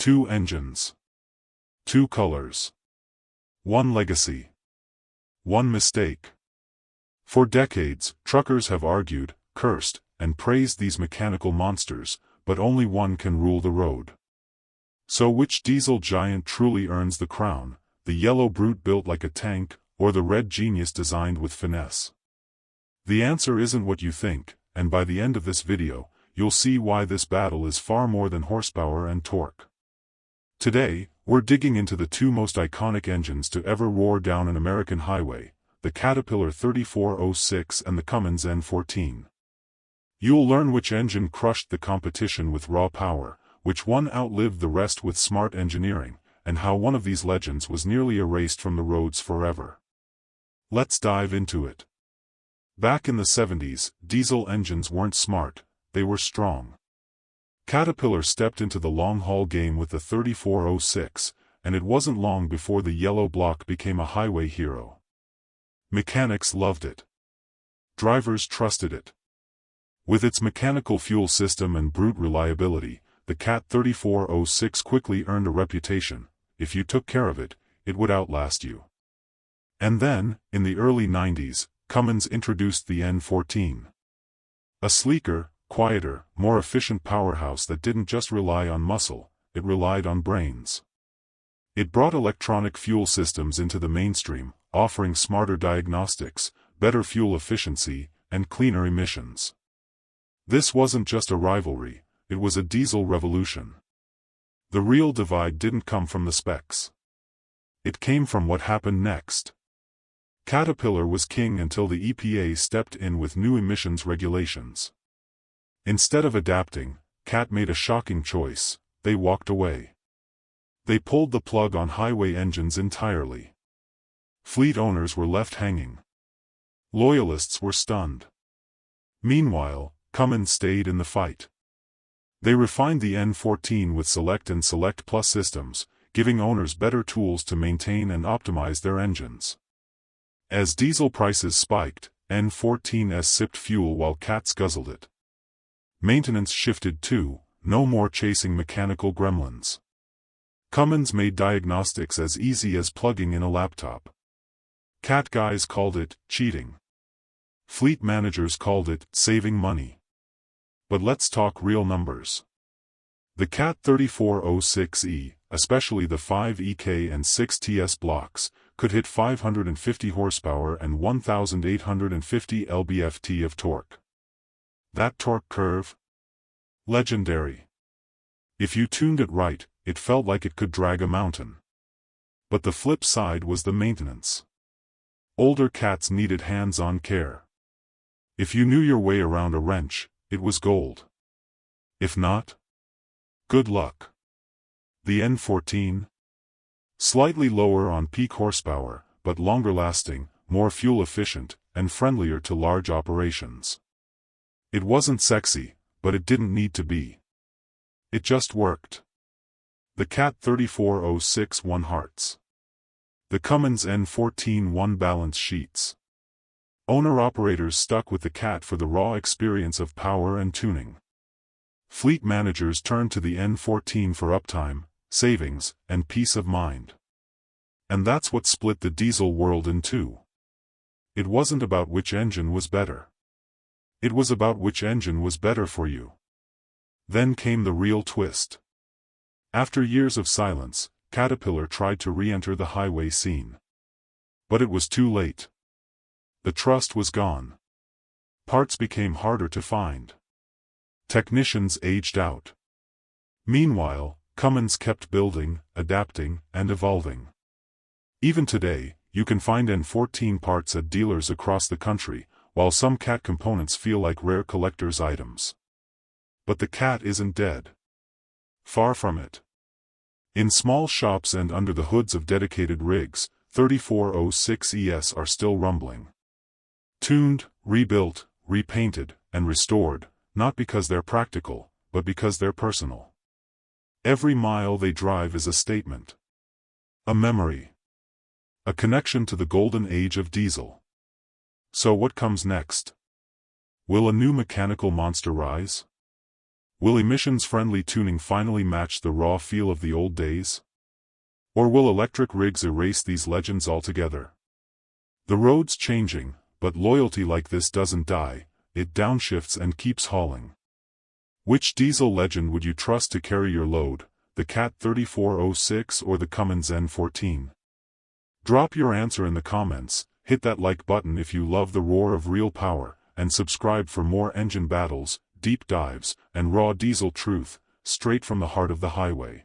Two engines. Two colors. One legacy. One mistake. For decades, truckers have argued, cursed, and praised these mechanical monsters, but only one can rule the road. So which diesel giant truly earns the crown, the yellow brute built like a tank, or the red genius designed with finesse? The answer isn't what you think, and by the end of this video, you'll see why this battle is far more than horsepower and torque. Today, we're digging into the two most iconic engines to ever roar down an American highway, the Caterpillar 3406 and the Cummins N14. You'll learn which engine crushed the competition with raw power, which one outlived the rest with smart engineering, and how one of these legends was nearly erased from the roads forever. Let's dive into it. Back in the 70s, diesel engines weren't smart, they were strong. Caterpillar stepped into the long-haul game with the 3406, and it wasn't long before the yellow block became a highway hero. Mechanics loved it. Drivers trusted it. With its mechanical fuel system and brute reliability, the Cat 3406 quickly earned a reputation. If you took care of it, it would outlast you. And then, in the early 90s, Cummins introduced the N14. A sleeker, quieter, more efficient powerhouse that didn't just rely on muscle, it relied on brains. It brought electronic fuel systems into the mainstream, offering smarter diagnostics, better fuel efficiency, and cleaner emissions. This wasn't just a rivalry, it was a diesel revolution. The real divide didn't come from the specs. It came from what happened next. Caterpillar was king until the EPA stepped in with new emissions regulations. Instead of adapting, Cat made a shocking choice: they walked away. They pulled the plug on highway engines entirely. Fleet owners were left hanging. Loyalists were stunned. Meanwhile, Cummins stayed in the fight. They refined the N14 with Select and Select Plus systems, giving owners better tools to maintain and optimize their engines. As diesel prices spiked, N14s sipped fuel while Cats guzzled it. Maintenance shifted too, no more chasing mechanical gremlins. Cummins made diagnostics as easy as plugging in a laptop. Cat guys called it cheating. Fleet managers called it saving money. But let's talk real numbers. The Cat 3406E, especially the 5EK and 6TS blocks, could hit 550 horsepower and 1,850 lb-ft of torque. That torque curve? Legendary. If you tuned it right, it felt like it could drag a mountain. But the flip side was the maintenance. Older Cats needed hands-on care. If you knew your way around a wrench, it was gold. If not, good luck. The N14? Slightly lower on peak horsepower, but longer lasting, more fuel efficient, and friendlier to large operations. It wasn't sexy, but it didn't need to be. It just worked. The Cat 3406 won hearts. The Cummins N14 won balance sheets. Owner-operators stuck with the Cat for the raw experience of power and tuning. Fleet managers turned to the N14 for uptime, savings, and peace of mind. And that's what split the diesel world in two. It wasn't about which engine was better. It was about which engine was better for you. Then came the real twist. After years of silence, Caterpillar tried to re-enter the highway scene. But it was too late. The trust was gone. Parts became harder to find. Technicians aged out. Meanwhile, Cummins kept building, adapting, and evolving. Even today, you can find N14 parts at dealers across the country, while some Cat components feel like rare collector's items. But the Cat isn't dead. Far from it. In small shops and under the hoods of dedicated rigs, 3406ES are still rumbling. Tuned, rebuilt, repainted, and restored, not because they're practical, but because they're personal. Every mile they drive is a statement. A memory. A connection to the golden age of diesel. So what comes next? Will a new mechanical monster rise? Will emissions-friendly tuning finally match the raw feel of the old days? Or will electric rigs erase these legends altogether? The road's changing, but loyalty like this doesn't die, it downshifts and keeps hauling. Which diesel legend would you trust to carry your load, the Cat 3406 or the Cummins N14? Drop your answer in the comments, hit that like button if you love the roar of real power, and subscribe for more engine battles, deep dives, and raw diesel truth, straight from the heart of the highway.